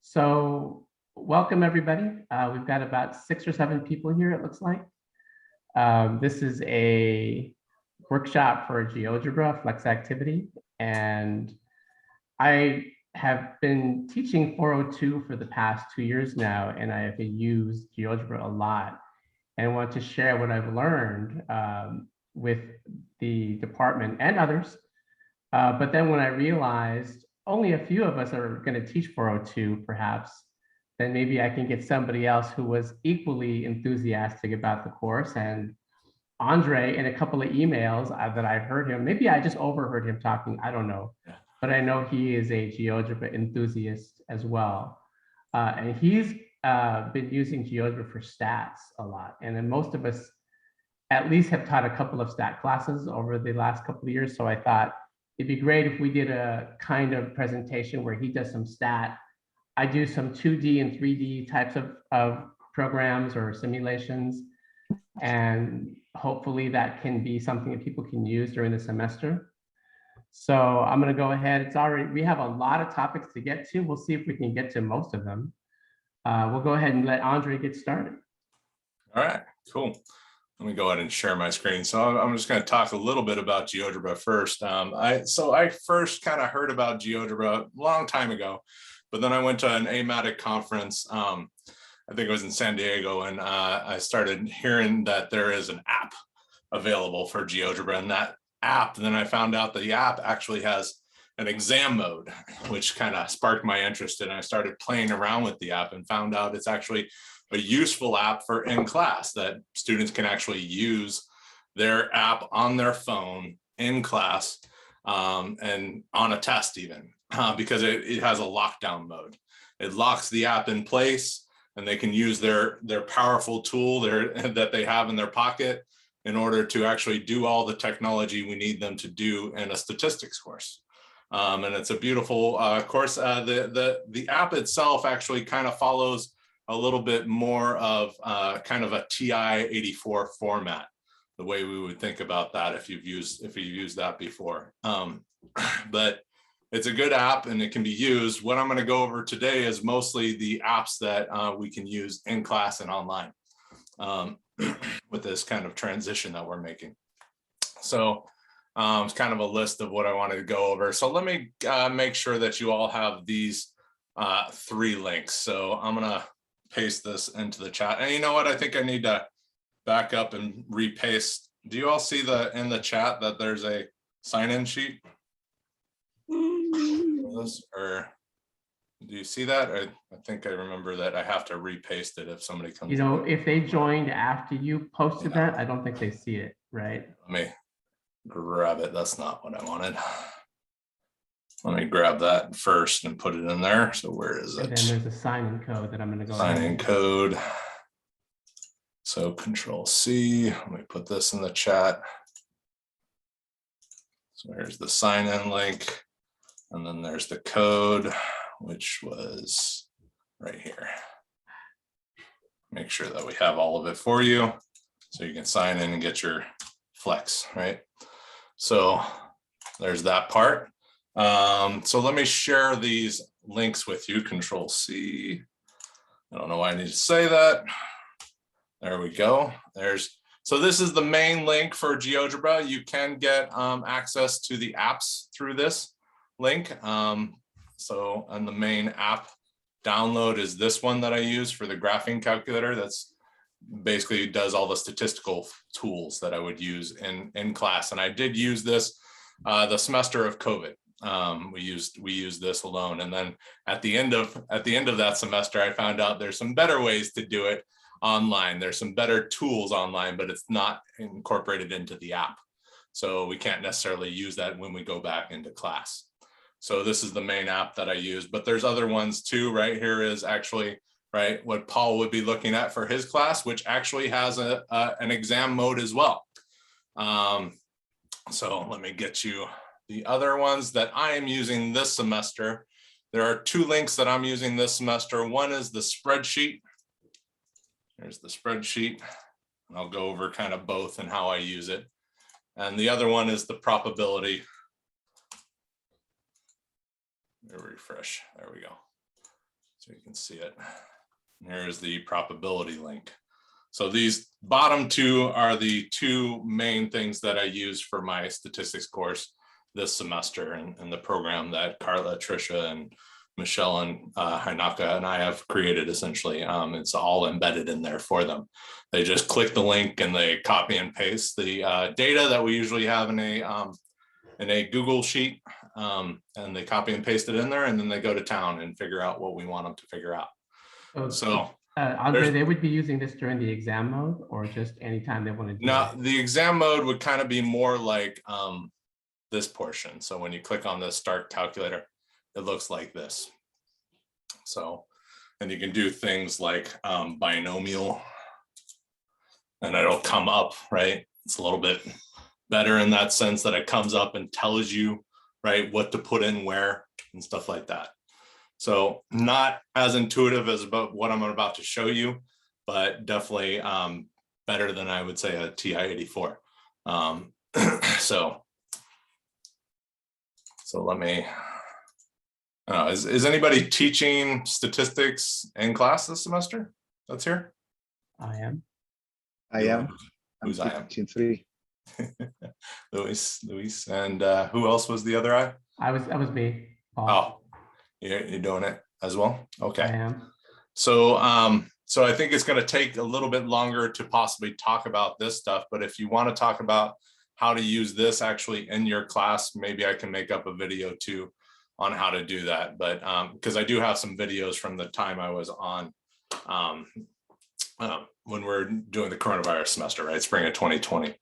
So welcome everybody. We've got about 6 or 7 people here, it looks like. This is a workshop for GeoGebra Flex Activity, and I have been teaching 402 for the past 2 years now, and I have used GeoGebra a lot, and I want to share what I've learned with the department and others. But then when I realized only a few of us are going to teach 402, perhaps, then maybe I can get somebody else who was equally enthusiastic about the course. And Andre, in a couple of emails that I heard him, maybe I just overheard him talking, I don't know, but I know he is a GeoGebra enthusiast as well. And he's been using GeoGebra for stats a lot. And then most of us at least have taught a couple of stat classes over the last couple of years. So I thought, it'd be great if we did a kind of presentation where he does some stat. I do some 2D and 3D types of programs or simulations. And hopefully that can be something that people can use during the semester. So I'm going to go ahead. We have a lot of topics to get to. We'll see if we can get to most of them. We'll go ahead and let Andre get started. All right, cool. Let me go ahead and share my screen. So I'm just going to talk a little bit about GeoGebra first. I first kind of heard about GeoGebra a long time ago, but then I went to an AMATIC conference. I think it was in San Diego, and I started hearing that there is an app available for GeoGebra, and that app, then I found out the app actually has an exam mode, which kind of sparked my interest, and I started playing around with the app and found out it's actually a useful app for in class, that students can actually use their app on their phone in class and on a test even, because it has a lockdown mode. It locks the app in place, and they can use their powerful tool that they have in their pocket in order to actually do all the technology we need them to do in a statistics course. And it's a beautiful course. The app itself actually kind of follows a little bit more of kind of a TI-84 format, the way we would think about that if you've used that before. But it's a good app and it can be used. What I'm going to go over today is mostly the apps that we can use in class and online with this kind of transition that we're making. So it's kind of a list of what I wanted to go over. So let me make sure that you all have these 3 links. So I'm going to paste this into the chat. And you know what? I think I need to back up and repaste. Do you all see in the chat that there's a sign-in sheet? Or do you see that? I think I remember that I have to repaste it if somebody comes. You know, if they joined after you posted that, I don't think they see it, right? Let me grab it. That's not what I wanted. Let me grab that first and put it in there. So where is it? And then there's a sign-in code that I'm going to go sign-in code. So Control C. Let me put this in the chat. So here's the sign-in link. And then there's the code, which was right here. Make sure that we have all of it for you, so you can sign in and get your Flex, right? So there's that part. So let me share these links with you. Control C. I don't know why I need to say that. There we go. So this is the main link for GeoGebra. You can get access to the apps through this link. So on the main app download is this one that I use for the graphing calculator. That's basically does all the statistical tools that I would use in class. And I did use this the semester of COVID. We used this alone, and then at the end of that semester, I found out there's some better ways to do it online. There's some better tools online, but it's not incorporated into the app, so we can't necessarily use that when we go back into class. So this is the main app that I use, but there's other ones too. Right here is actually what Paul would be looking at for his class, which actually has an exam mode as well. So let me get you the other ones that I am using this semester. There are 2 links that I'm using this semester. One is the spreadsheet. There's the spreadsheet. And I'll go over kind of both and how I use it. And the other one is the probability refresh. There we go. So you can see it. Here's the probability link. So these bottom two are the two main things that I use for my statistics course this semester, and the program that Carla, Tricia, and Michelle and Hinaka and I have created. Essentially, it's all embedded in there for them. They just click the link and they copy and paste the data that we usually have in a Google sheet, and they copy and paste it in there, and then they go to town and figure out what we want them to figure out. So Andre, they would be using this during the exam mode, or just anytime they want to do now it? the exam mode would kind of be more like this portion. So when you click on the start calculator, it looks like this. So, and you can do things like binomial, and it'll come up, right? It's a little bit better in that sense that it comes up and tells you, right, what to put in where and stuff like that. So not as intuitive as about what I'm about to show you, but definitely better than I would say a TI-84. So let me, is anybody teaching statistics in class this semester? That's here? I am. I am. Who's I am? Teaching 3. Luis, and who else was the other eye? That was me, Paul. Oh, you're doing it as well? Okay. I am. So, so I think it's going to take a little bit longer to possibly talk about this stuff, but if you want to talk about how to use this actually in your class, maybe I can make up a video too on how to do that. But because I do have some videos from the time I was on when we're doing the coronavirus semester, right? Spring of 2020.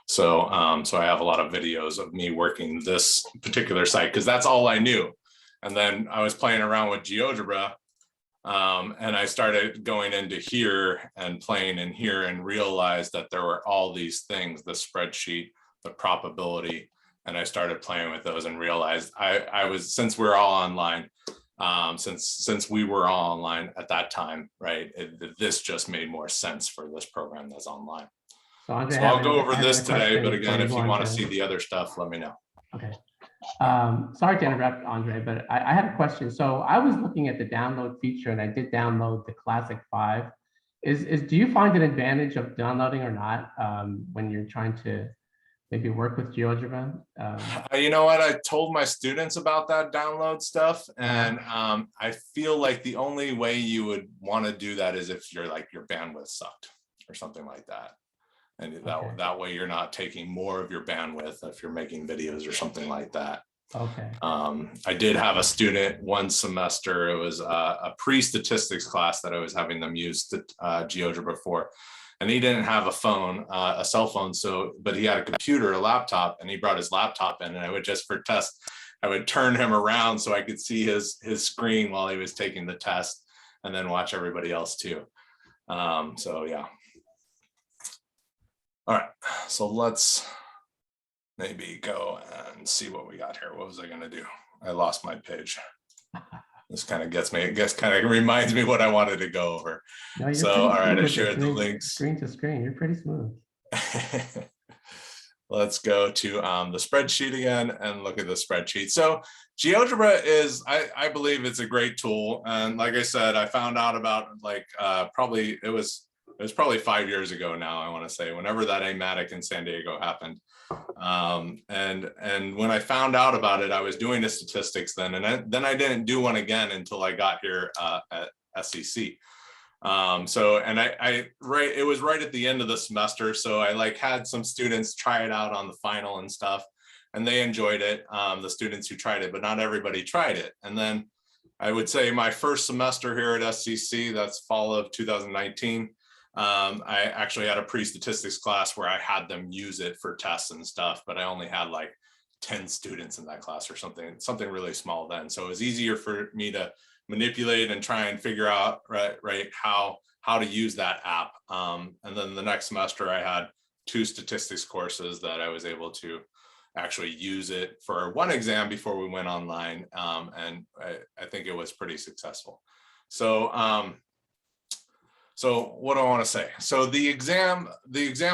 So, so I have a lot of videos of me working this particular site because that's all I knew. And then I was playing around with GeoGebra, and I started going into here and playing in here and realized that there were all these things, the spreadsheet, the probability, and I started playing with those and realized I was, since we're all online, since we were all online at that time, right, this just made more sense for this program that's online. So I'll go over this today, but again, if you want to see the other stuff, let me know. Okay. Sorry to interrupt, Andre, but I have a question. So I was looking at the download feature, and I did download the Classic 5. Do you find an advantage of downloading or not when you're trying to maybe work with GeoGebra? You know what? I told my students about that download stuff, and I feel like the only way you would want to do that is if your bandwidth sucked or something like that. And that way you're not taking more of your bandwidth if you're making videos or something like that. Okay. I did have a student one semester, it was a pre-statistics class that I was having them use GeoGebra for. And he didn't have a phone, a cell phone, but he had a computer, a laptop, and he brought his laptop in, and I would just for test, I would turn him around so I could see his screen while he was taking the test, and then watch everybody else too. So yeah. All right, so let's maybe go and see what we got here. What was I gonna do? I lost my page. This kind of gets me, kind of reminds me what I wanted to go over. No, so, all right, I shared the links. Screen to screen, you're pretty smooth. Let's go to the spreadsheet again and look at the spreadsheet. So GeoGebra is, I believe it's a great tool. And like I said, I found out about probably, it was probably 5 years ago now, I want to say, whenever that AMATIC in San Diego happened. And when I found out about it, I was doing the statistics then, and then I didn't do one again until I got here at SEC. It was right at the end of the semester. So I had some students try it out on the final and stuff, and they enjoyed it, the students who tried it, but not everybody tried it. And then I would say my first semester here at SCC, that's fall of 2019, I actually had a pre-statistics class where I had them use it for tests and stuff, but I only had 10 students in that class or something really small then. So it was easier for me to manipulate and try and figure out right how to use that app. And then the next semester I had 2 statistics courses that I was able to actually use it for one exam before we went online. And I think it was pretty successful. So what do I want to say? So the exam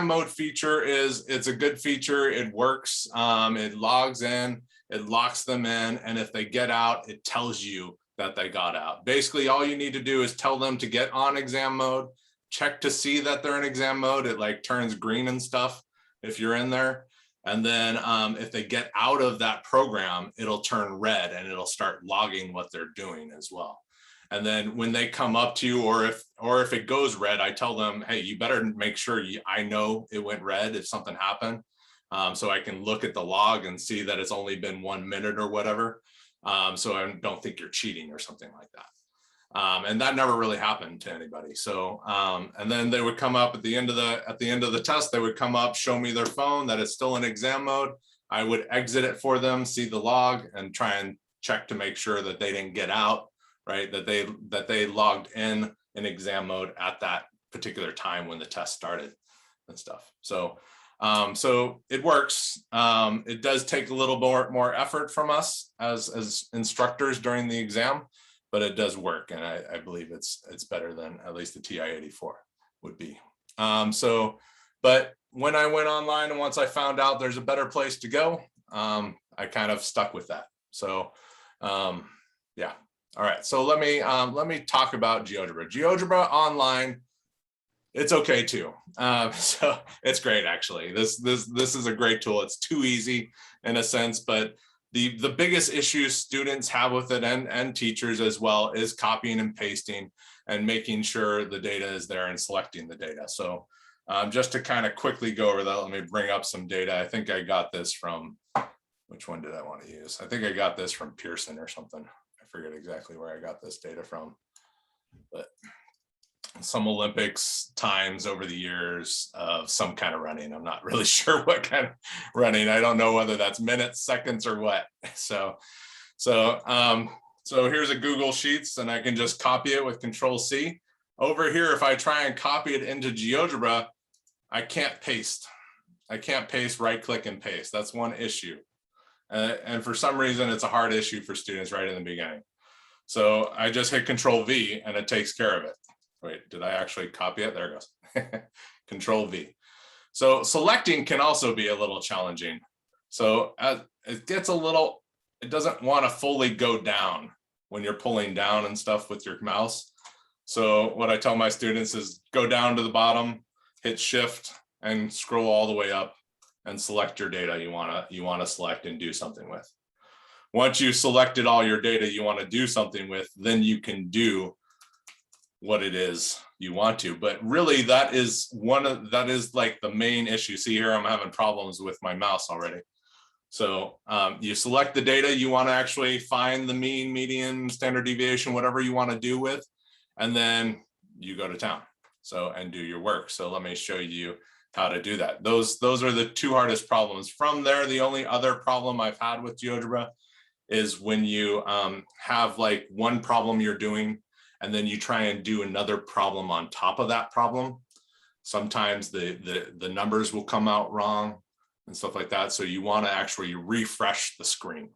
mode feature it's a good feature. It works. It logs in. it locks them in, and if they get out, it tells you that they got out. Basically, all you need to do is tell them to get on exam mode, check to see that they're in exam mode. It like turns green and stuff if you're in there. And then if they get out of that program, it'll turn red and it'll start logging what they're doing as well. And then when they come up to you, or if it goes red, I tell them, hey, you better make sure I know it went red if something happened. So I can look at the log and see that it's only been 1 minute or whatever. So I don't think you're cheating or something like that. And that never really happened to anybody. So, and then they would come up at the end of the test, they would come up, show me their phone that it's still in exam mode. I would exit it for them, see the log, and try and check to make sure that they didn't get out, right? That they logged in exam mode at that particular time when the test started and stuff. So, so it works. It does take a little more effort from us as instructors during the exam, but it does work, and I believe it's better than at least the TI-84 would be. But when I went online and once I found out there's a better place to go, I kind of stuck with that. So yeah. All right. So let me talk about GeoGebra. GeoGebra online, it's okay too. So it's great actually. This is a great tool. It's too easy in a sense, but the biggest issue students have with it, and teachers as well, is copying and pasting and making sure the data is there and selecting the data. So just to kind of quickly go over that, let me bring up some data. I think I got this from, which one did I want to use? I think I got this from Pearson or something. I forget exactly where I got this data from, but some Olympics times over the years of some kind of running. I'm not really sure what kind of running. I don't know whether that's minutes, seconds, or what. So here's a Google Sheets, and I can just copy it with Control-C. Over here, if I try and copy it into GeoGebra, I can't paste. I can't paste, right click and paste. That's one issue. And for some reason, it's a hard issue for students right in the beginning. So I just hit Control-V and it takes care of it. Wait, did I actually copy it? There it goes. Control-V. So selecting can also be a little challenging. So it gets it doesn't want to fully go down when you're pulling down and stuff with your mouse. So what I tell my students is go down to the bottom, hit Shift, and scroll all the way up and select your data you want to select and do something with. Once you selected all your data you want to do something with, then you can do what it is you want to. But really that is like the main issue. See here, I'm having problems with my mouse already. So you select the data you want to actually find the mean, median, standard deviation, whatever you want to do with, and then you go to town. So, and do your work. So let me show you how to do that. Those are the two hardest problems. From there, the only other problem I've had with GeoGebra is when you have like one problem you're doing, and then you try and do another problem on top of that problem. Sometimes the numbers will come out wrong and stuff like that. So you want to actually refresh the screen.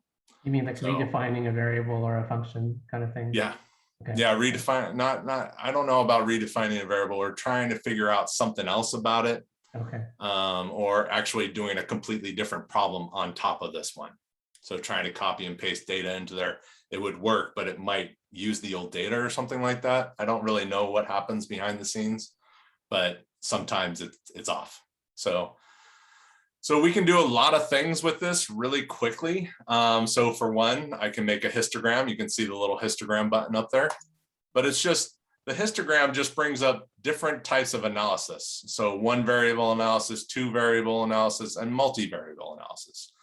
You mean like redefining a variable or a function kind of thing? Yeah. Okay. Yeah, redefine, not, I don't know about redefining a variable or trying to figure out something else about it. Okay. Or actually doing a completely different problem on top of this one. So trying to copy and paste data into there, it would work, but it might use the old data or something like that. I don't really know what happens behind the scenes, but sometimes it's off. So we can do a lot of things with this really quickly. So for one, I can make a histogram. You can see the little histogram button up there, but it's just, the histogram just brings up different types of analysis. So one variable analysis, two variable analysis, and multivariable analysis.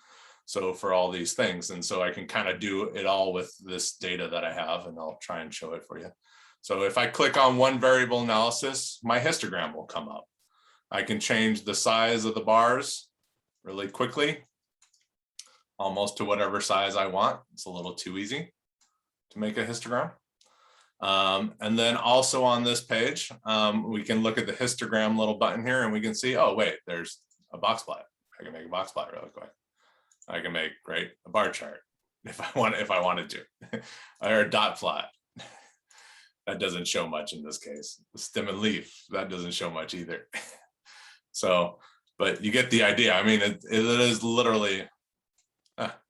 So for all these things. And so I can kind of do it all with this data that I have, and I'll try and show it for you. So if I click on one variable analysis, my histogram will come up. I can change the size of the bars really quickly, almost to whatever size I want. It's a little too easy to make a histogram. And then also on this page, we can look at the histogram little button here and we can see, oh, wait, there's a box plot. I can make a box plot really quick. I can make, right, a bar chart if I wanted to, or a dot plot. That doesn't show much in this case. The stem and leaf, that doesn't show much either. So, but you get the idea. I mean, it is literally,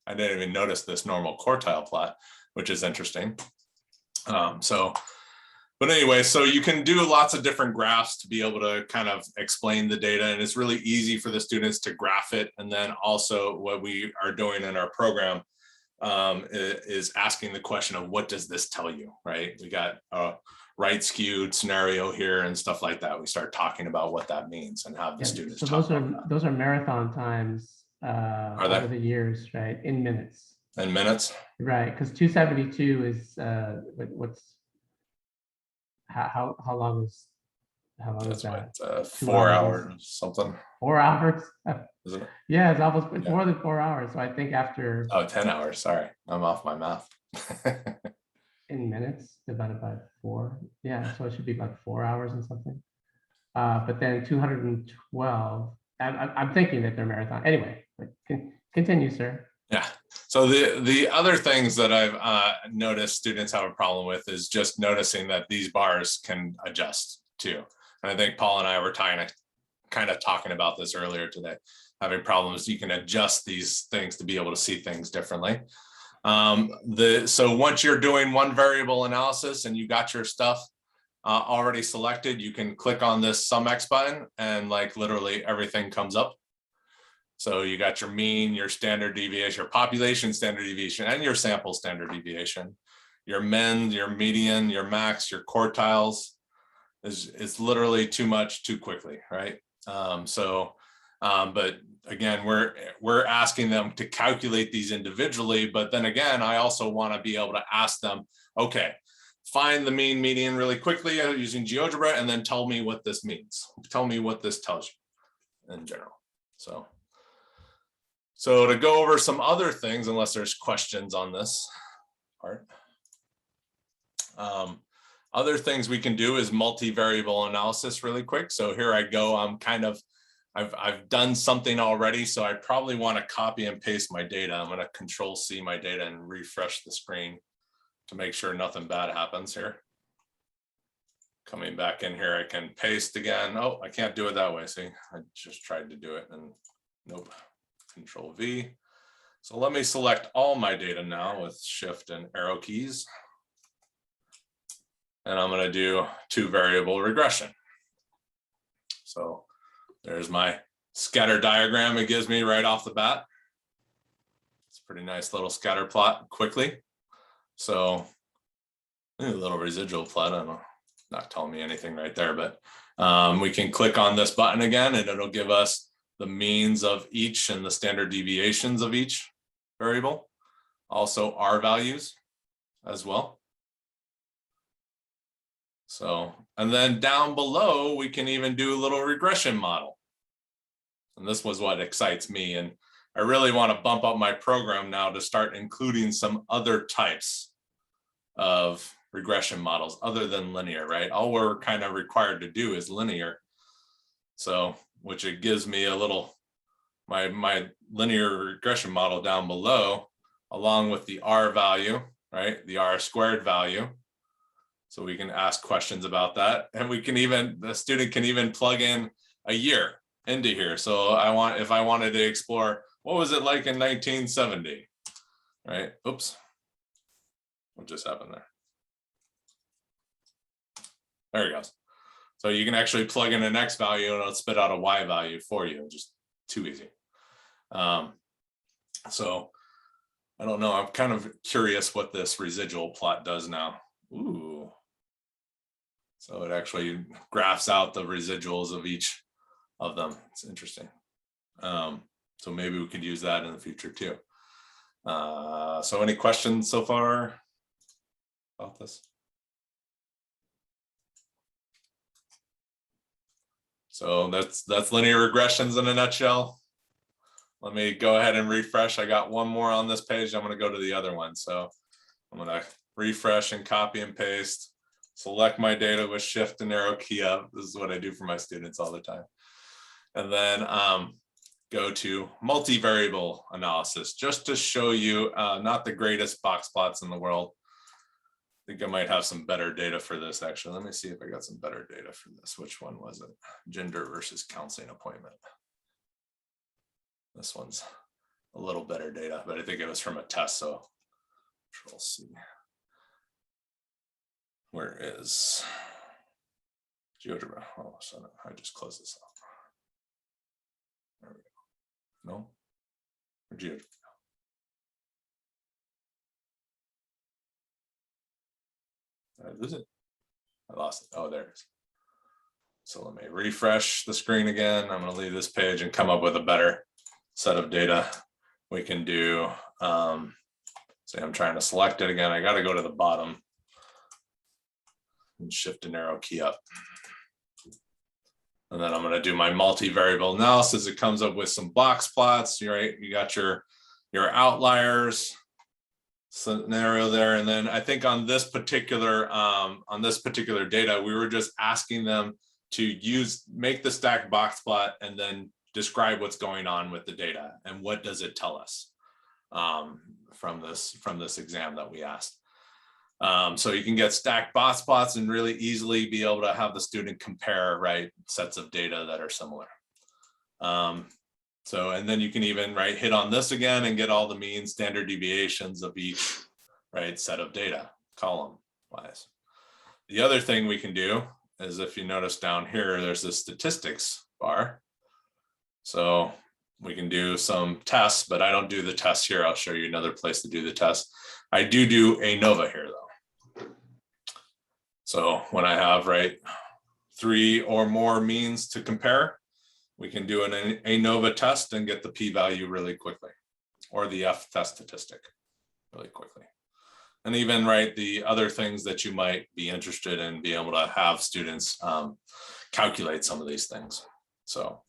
I didn't even notice this normal quartile plot, which is interesting. But anyway, so you can do lots of different graphs to be able to kind of explain the data, and it's really easy for the students to graph it. And then also what we are doing in our program is asking the question of what does this tell you, right? We got a right skewed scenario here and stuff like that. We start talking about what that means and have the students so talk about that. those are marathon times over the years, right? In minutes. In minutes? Right, because 272 is what's how long is That's that? what, 2 4 hours. hours, something. 4 hours? Isn't it? Yeah, it's almost more than 4 hours. So I think after 10 hours. Sorry, I'm off my math. in minutes divided by 4. Yeah, so it should be like 4 hours and something. But then 212. I'm thinking that they're marathon. Anyway, continue, sir. Yeah. So the other things that I've noticed students have a problem with is just noticing that these bars can adjust too. And I think Paul and I were kind of talking about this earlier today, having problems. You can adjust these things to be able to see things differently. So once you're doing one variable analysis and you got your stuff already selected, you can click on this SumX button and like literally everything comes up. So you got your mean, your standard deviation, your population standard deviation, and your sample standard deviation, your min, your median, your max, your quartiles. It's literally too much too quickly, right? But again, we're asking them to calculate these individually, but then again, I also want to be able to ask them, okay, find the mean median really quickly using GeoGebra, and then tell me what this means. Tell me what this tells you in general. So to go over some other things, unless there's questions on this part. Other things we can do is multivariable analysis really quick. So here I go, I've done something already, so I probably want to copy and paste my data. I'm going to Control-C my data and refresh the screen to make sure nothing bad happens here. Coming back in here, I can paste again. Oh, I can't do it that way. See, I just tried to do it and nope. Control-V. So let me select all my data now with Shift and arrow keys. And I'm going to do 2 variable regression. So there's my scatter diagram it gives me right off the bat. It's a pretty nice little scatter plot quickly. So a little residual plot, I don't know, not telling me anything right there, but we can click on this button again and it'll give us the means of each and the standard deviations of each variable. Also R values as well. So, and then down below, we can even do a little regression model. And this was what excites me. And I really want to bump up my program now to start including some other types of regression models other than linear, right? All we're kind of required to do is linear. So, which it gives me a little, my linear regression model down below, along with the R value, right? The R squared value. So we can ask questions about that. And we can even, the student can even plug in a year into here. So if I wanted to explore, what was it like in 1970, right? Oops, what just happened there? There it goes. So you can actually plug in an X value and it'll spit out a Y value for you, just too easy. So I don't know, I'm kind of curious what this residual plot does now. Ooh. So it actually graphs out the residuals of each of them. It's interesting. So maybe we could use that in the future too. So any questions so far about this? So that's linear regressions in a nutshell. Let me go ahead and refresh. I got one more on this page. I'm going to go to the other one. So I'm going to refresh and copy and paste. Select my data with Shift and arrow key up. This is what I do for my students all the time. And then go to multivariable analysis, just to show you not the greatest box plots in the world. I think I might have some better data for this, actually. Let me see if I got some better data for this. Which one was it? Gender versus counseling appointment. This one's a little better data, but I think it was from a test. So Control C. Where is GeoGebra? Oh, so I just closed this up. There we go. No, or GeoGebra. Did I lose it? I lost it. Oh, there it is. So let me refresh the screen again. I'm going to leave this page and come up with a better set of data. We can do, say I'm trying to select it again. I got to go to the bottom and shift and arrow key up. And then I'm going to do my multivariable analysis. It comes up with some box plots, right? You got your outliers scenario there. And then I think on this particular data, we were just asking them to make the stacked box plot and then describe what's going on with the data and what does it tell us from this exam that we asked. So you can get stacked box plots and really easily be able to have the student compare, right, sets of data that are similar. So, and then you can even, right, hit on this again and get all the mean standard deviations of each, right, set of data, column wise. The other thing we can do is, if you notice down here, there's this statistics bar. So we can do some tests, but I don't do the tests here. I'll show you another place to do the test. I do ANOVA here though. So when I have, right, 3 or more means to compare, we can do an ANOVA test and get the p-value really quickly, or the f-test statistic really quickly. And even, right, the other things that you might be interested in, be able to have students calculate some of these things. So,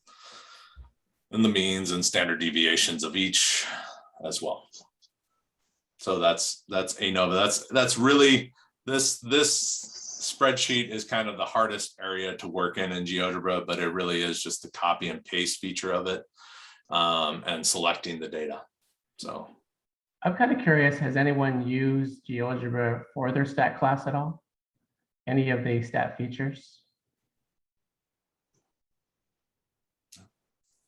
and the means and standard deviations of each as well. So that's ANOVA. That's really, this spreadsheet is kind of the hardest area to work in GeoGebra, but it really is just the copy and paste feature of it and selecting the data. So I'm kind of curious, has anyone used GeoGebra for their stat class at all? Any of the stat features?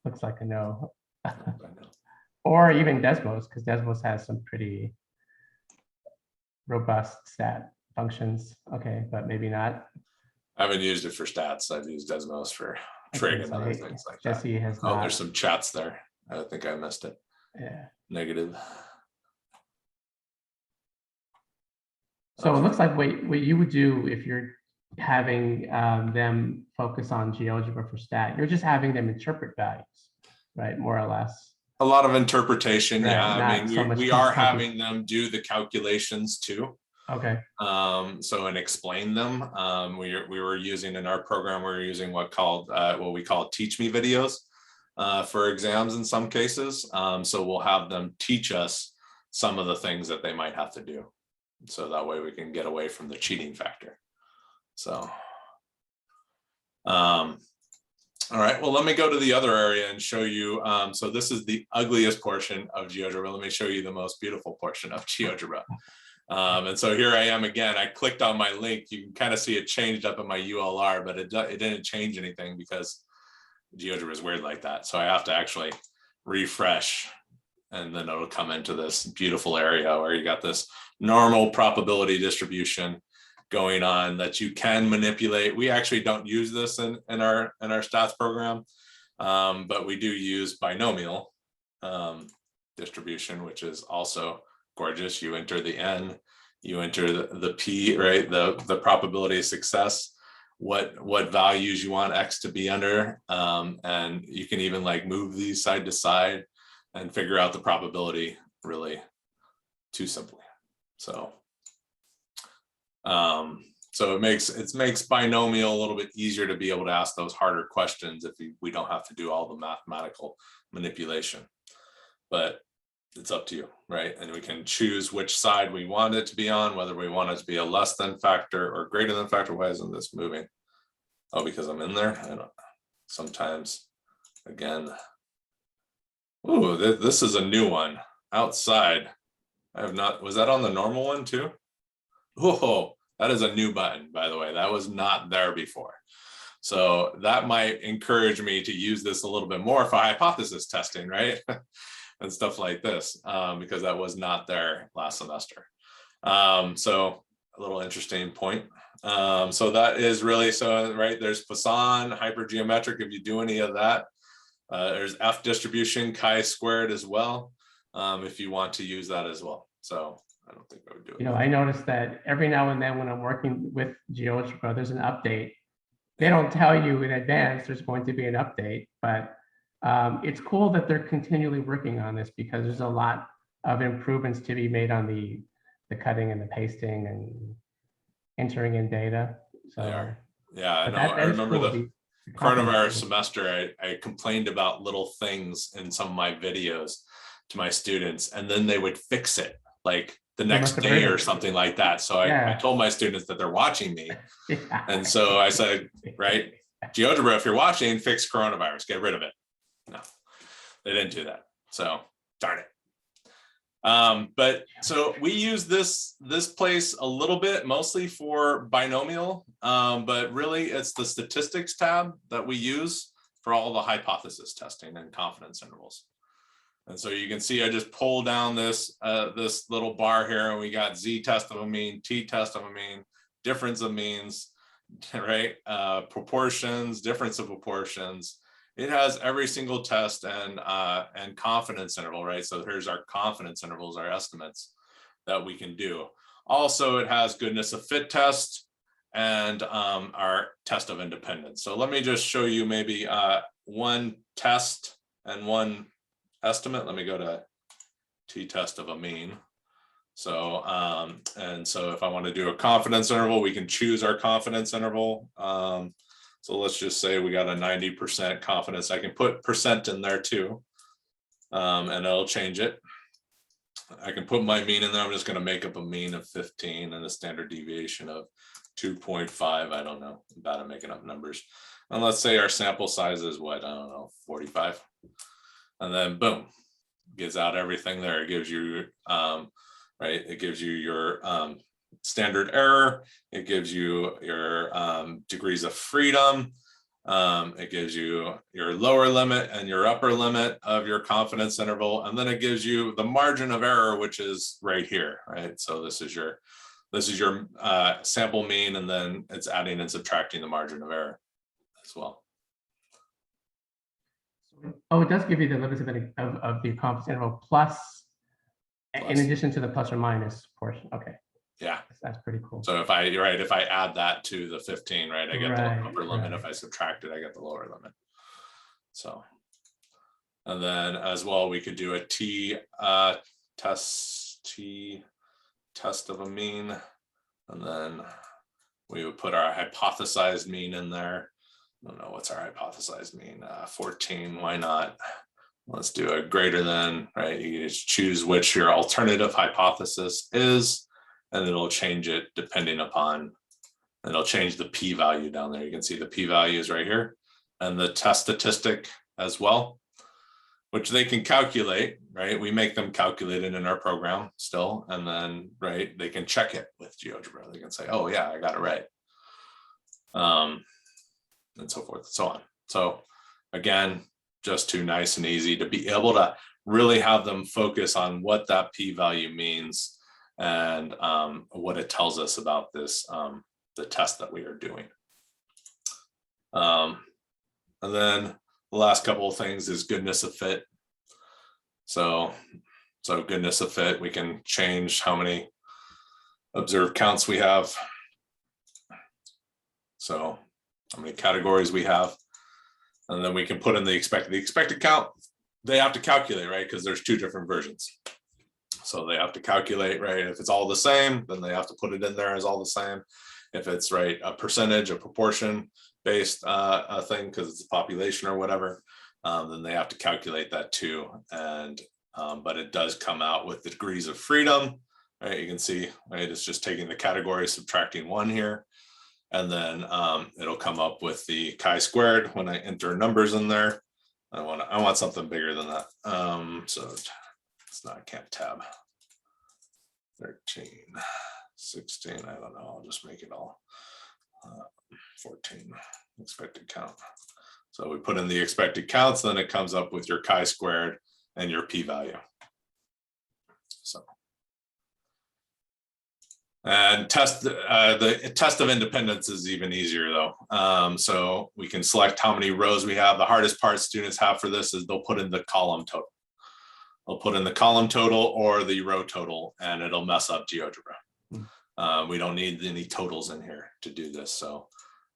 Looks like a no. Or even Desmos, because Desmos has some pretty robust stat functions. Okay, but maybe not. I haven't used it for stats. I've used Desmos for trading and other things like Jesse that. has Oh, not. there's some chats there. I think I missed it. Yeah. Negative. So it looks like what you would do if you're having them focus on GeoGebra for stat, you're just having them interpret values, right? More or less. A lot of interpretation. Right, Yeah, I mean, so we are having them do the calculations too. Okay. So, and explain them. We were using in our program, we were using what we call teach me videos for exams in some cases. So we'll have them teach us some of the things that they might have to do. So that way we can get away from the cheating factor. So, all right, well, let me go to the other area and show you. So this is the ugliest portion of GeoGebra. Let me show you the most beautiful portion of GeoGebra. And so here I am again. I clicked on my link. You can kind of see it changed up in my ULR, but it didn't change anything because GeoGebra is weird like that. So I have to actually refresh, and then it'll come into this beautiful area where you got this normal probability distribution going on that you can manipulate. We actually don't use this in our stats program, but we do use binomial distribution, which is also gorgeous. You enter the n, you enter the p, right? The probability of success, what values you want x to be under, and you can even like move these side to side and figure out the probability really too simply. So so it makes binomial a little bit easier to be able to ask those harder questions if we don't have to do all the mathematical manipulation. But it's up to you, right? And we can choose which side we want it to be on, whether we want it to be a less than factor or greater than factor. Why isn't this moving? Oh, because I'm in there. I don't know. Sometimes, again. Ooh, this is a new one. Outside. I have not. Was that on the normal one too? Oh, that is a new button, by the way. That was not there before. So that might encourage me to use this a little bit more for hypothesis testing, right? and stuff like this, because that was not there last semester. So a little interesting point. So that is really, so right, there's Poisson, hypergeometric, if you do any of that. There's F distribution, chi-squared as well, if you want to use that as well. So I don't think I would do it. I noticed that every now and then when I'm working with GeoGebra, there's an update. They don't tell you in advance there's going to be an update, but it's cool that they're continually working on this because there's a lot of improvements to be made on the cutting and the pasting and entering in data. So They are. Yeah, I but know. that I is remember cool. the The coronavirus confidence. semester, I complained about little things in some of my videos to my students, and then they would fix it like the They next must have day heard or it. something like that. So I Yeah. told my students that they're watching me. Yeah. And so I said, right, GeoGebra, if you're watching, fix coronavirus, get rid of it. No, they didn't do that. So darn it. But so we use this place a little bit, mostly for binomial, but really it's the statistics tab that we use for all the hypothesis testing and confidence intervals. And so you can see I just pull down this this little bar here, and we got Z test of a mean, T test of a mean, difference of means, right? Proportions, difference of proportions. It has every single test and confidence interval, right? So here's our confidence intervals, our estimates that we can do. Also, it has goodness of fit test and our test of independence. So let me just show you maybe one test and one estimate. Let me go to t-test of a mean. So, and so if I want to do a confidence interval, we can choose our confidence interval. So let's just say we got a 90% confidence. I can put percent in there too, and it'll change it. I can put my mean in there. I'm just going to make up a mean of 15 and a standard deviation of 2.5. I don't know, I'm bad at making up numbers. And let's say our sample size is what, I don't know, 45. And then boom, gives out everything there. It gives you, right, it gives you your standard error. It gives you your degrees of freedom. It gives you your lower limit and your upper limit of your confidence interval. And then it gives you the margin of error, which is right here, right? So this is your sample mean, and then it's adding and subtracting the margin of error as well. Oh, it does give you the limits of the confidence interval plus, in addition to the plus or minus portion. Okay. Yeah, that's pretty cool. So if I add that to the 15, right, I get the upper limit. If I subtract it, I get the lower limit. So, and then as well, we could do a test of a mean, and then we would put our hypothesized mean in there. I don't know, what's our hypothesized mean? 14, why not? Let's do a greater than, right? You just choose which your alternative hypothesis is, and it'll change it depending upon, and it'll change the p-value down there. You can see the p-values right here, and the test statistic as well, which they can calculate, right? We make them calculated in our program still, and then, right, they can check it with GeoGebra. They can say, oh yeah, I got it right. And so forth and so on. So again, just too nice and easy to be able to really have them focus on what that p-value means and what it tells us about this, the test that we are doing. And then the last couple of things is goodness of fit. So goodness of fit, we can change how many observed counts we have. So how many categories we have, and then we can put in the expected count. They have to calculate, right? Because there's two different versions. So they have to calculate, right? If it's all the same, then they have to put it in there as all the same. If it's right, a percentage, a proportion based a thing, because it's a population or whatever, then they have to calculate that too. And but it does come out with the degrees of freedom, right? You can see, right? It's just taking the category, subtracting one here. And then it'll come up with the chi-squared when I enter numbers in there. I want something bigger than that. So it's not, I can't tab. 13, 16, I don't know. I'll just make it all 14 expected count. So we put in the expected counts, then it comes up with your chi-squared, and your p-value. So, and the test of independence is even easier though. So we can select how many rows we have. The hardest part students have for this is they'll put in the column total. They'll put in the column total or the row total, and it'll mess up GeoGebra. We don't need any totals in here to do this. So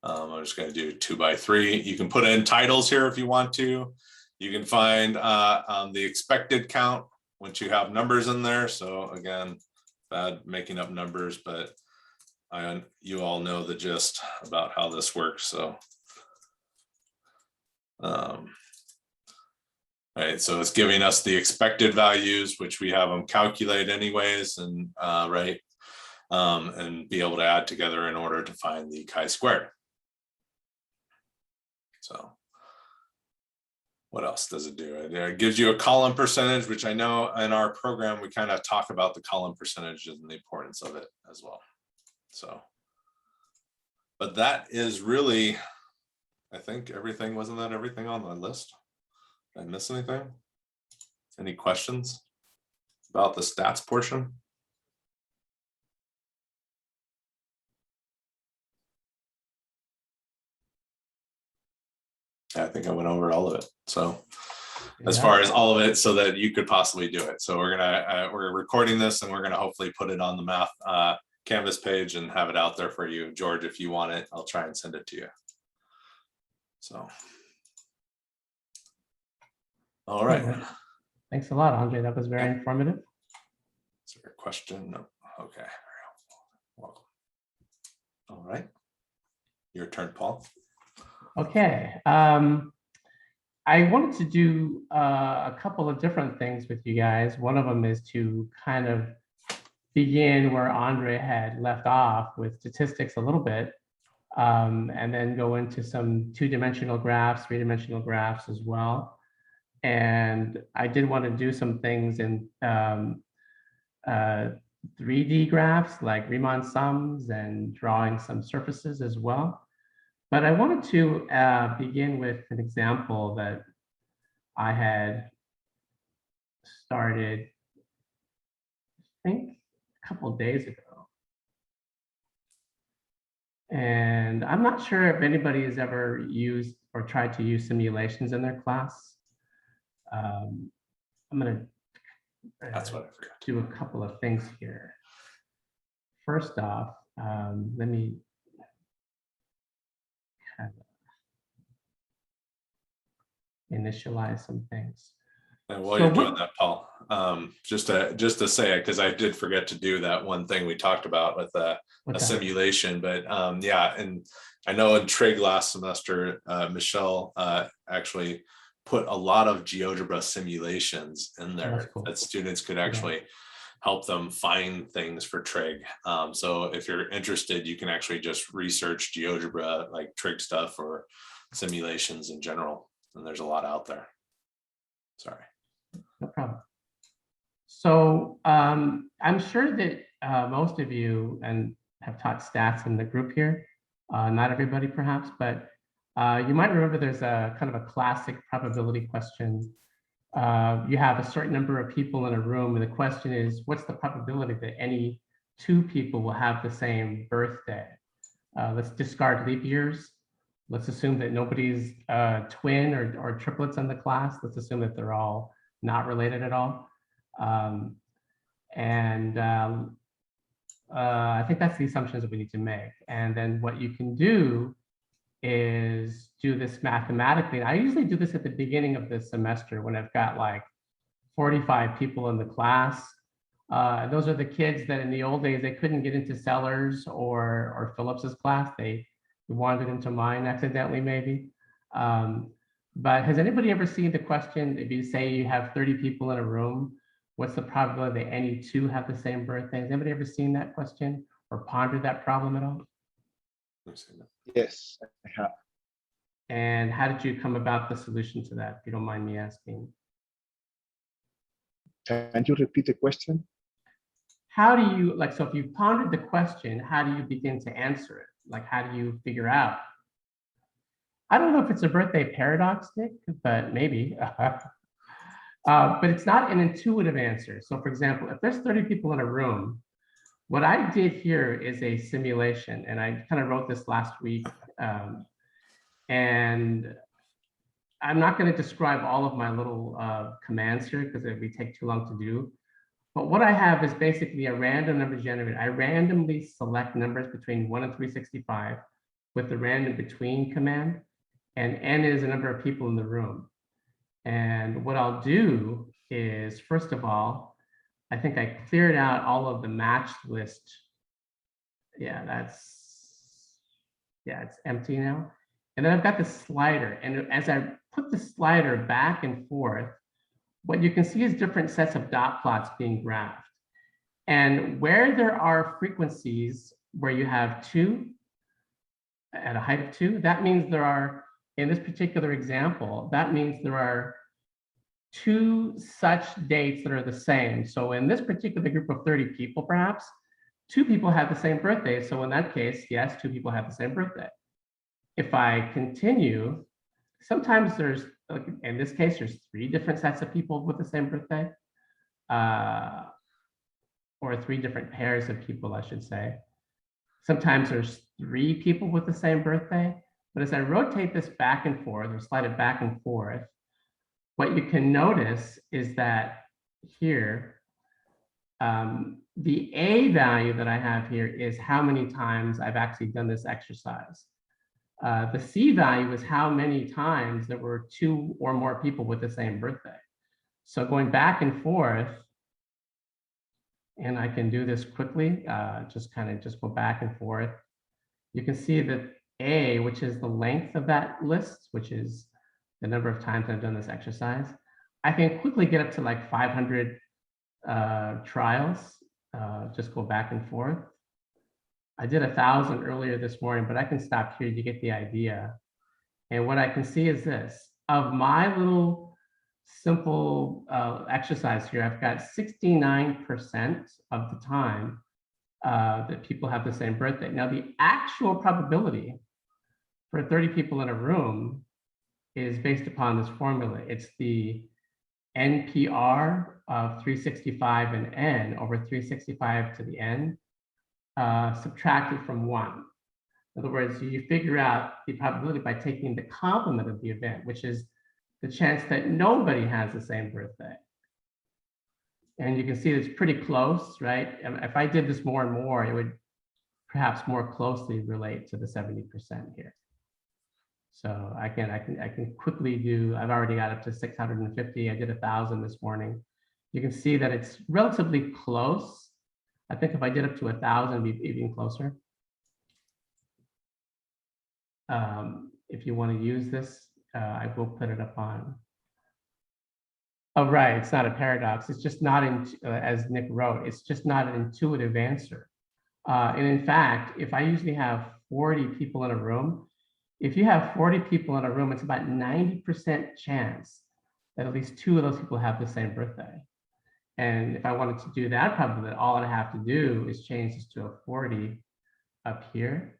I'm just going to do 2 by 3. You can put in titles here if you want to. You can find the expected count once you have numbers in there. So again, bad making up numbers, but you all know the gist about how this works. So, all right, so it's giving us the expected values, which we have them calculate anyways, and right, and be able to add together in order to find the chi-squared. So what else does it do? It gives you a column percentage, which I know in our program, we kind of talk about the column percentage and the importance of it as well. So, but that is really, I think everything, wasn't that everything on the list? Did I miss anything? Any questions about the stats portion? I think I went over all of it. So as far as all of it, so that you could possibly do it. So we're recording this and we're gonna hopefully put it on the math Canvas page and have it out there for you. George, if you want it, I'll try and send it to you. So, all right. Thanks a lot, Andre. That was very informative. Is there a question? No. Okay, very helpful. Welcome. All right, your turn, Paul. Okay. I wanted to do a couple of different things with you guys. One of them is to kind of begin where Andre had left off with statistics a little bit, and then go into some two-dimensional graphs, three-dimensional graphs as well. And I did want to do some things in 3D graphs like Riemann sums and drawing some surfaces as well. But I wanted to begin with an example that I had started, I think, a couple of days ago. And I'm not sure if anybody has ever used or tried to use simulations in their class. I'm going to do a couple of things here. First off, let me kind of initialize some things. And while you're doing that, Paul, just to say it, because I did forget to do that one thing we talked about with a simulation, but yeah, and I know in trig last semester, Michelle actually put a lot of GeoGebra simulations in there that students could actually help them find things for trig. So if you're interested, you can actually just research GeoGebra, like trig stuff or simulations in general. And there's a lot out there. Sorry. No problem. So I'm sure that most of you have taught stats in the group here. Not everybody perhaps, but you might remember there's a kind of a classic probability question. You have a certain number of people in a room, and the question is, what's the probability that any two people will have the same birthday? Let's discard leap years. Let's assume that nobody's twin or triplets in the class. Let's assume that they're all not related at all. I think that's the assumptions that we need to make. And then what you can do is do this mathematically. I usually do this at the beginning of the semester when I've got like 45 people in the class. Those are the kids that in the old days, they couldn't get into Sellers or Phillips's class. They wandered into mine accidentally, maybe. But has anybody ever seen the question, if you say you have 30 people in a room, what's the probability that any two have the same birthday? Has anybody ever seen that question or pondered that problem at all? Yes, I have. And how did you come about the solution to that, if you don't mind me asking? Can you repeat the question? How do you, like, so if you pondered the question, how do you begin to answer it? Like, how do you figure out? I don't know if it's a birthday paradox, Nick, but maybe. But it's not an intuitive answer. So for example, if there's 30 people in a room, what I did here is a simulation, and I kind of wrote this last week. And I'm not going to describe all of my little commands here because it would take too long to do. But what I have is basically a random number generator. I randomly select numbers between 1 and 365 with the random between command, and n is the number of people in the room. And what I'll do is, first of all, I think I cleared out all of the matched list. Yeah, it's empty now. And then I've got the slider. And as I put the slider back and forth, what you can see is different sets of dot plots being graphed. And where there are frequencies where you have 2 at a height of 2, that means there are, in this particular example, that means there are 2 such dates that are the same. So in this particular group of 30 people, perhaps, 2 people have the same birthday. So in that case, yes, 2 people have the same birthday. If I continue, sometimes there's, in this case, there's 3 different sets of people with the same birthday, or 3 different pairs of people, I should say. Sometimes there's 3 people with the same birthday. But as I rotate this back and forth, or slide it back and forth, what you can notice is that here, the A value that I have here is how many times I've actually done this exercise. The C value is how many times there were 2 or more people with the same birthday. So going back and forth, and I can do this quickly, just go back and forth. You can see that A, which is the length of that list, which is the number of times I've done this exercise, I can quickly get up to like 500 trials. Just go back and forth. I did 1,000 earlier this morning, but I can stop here. You get the idea. And what I can see is this. Of my little simple exercise here, I've got 69% of the time that people have the same birthday. Now, the actual probability for 30 people in a room is based upon this formula. It's the NPR of 365 and n over 365 to the n, subtracted from 1. In other words, you figure out the probability by taking the complement of the event, which is the chance that nobody has the same birthday. And you can see it's pretty close, right? If I did this more and more, it would perhaps more closely relate to the 70% here. So I can quickly do, I've already got up to 650. I did 1,000 this morning. You can see that it's relatively close. I think if I did up to 1,000, it'd be even closer. If you want to use this, I will put it up on. Oh, right, it's not a paradox. It's just not, as Nick wrote, it's just not an intuitive answer. And in fact, if I usually have 40 people in a room, if you have 40 people in a room, it's about 90% chance that at least 2 of those people have the same birthday. And if I wanted to do that, probably all I'd have to do is change this to a 40 up here.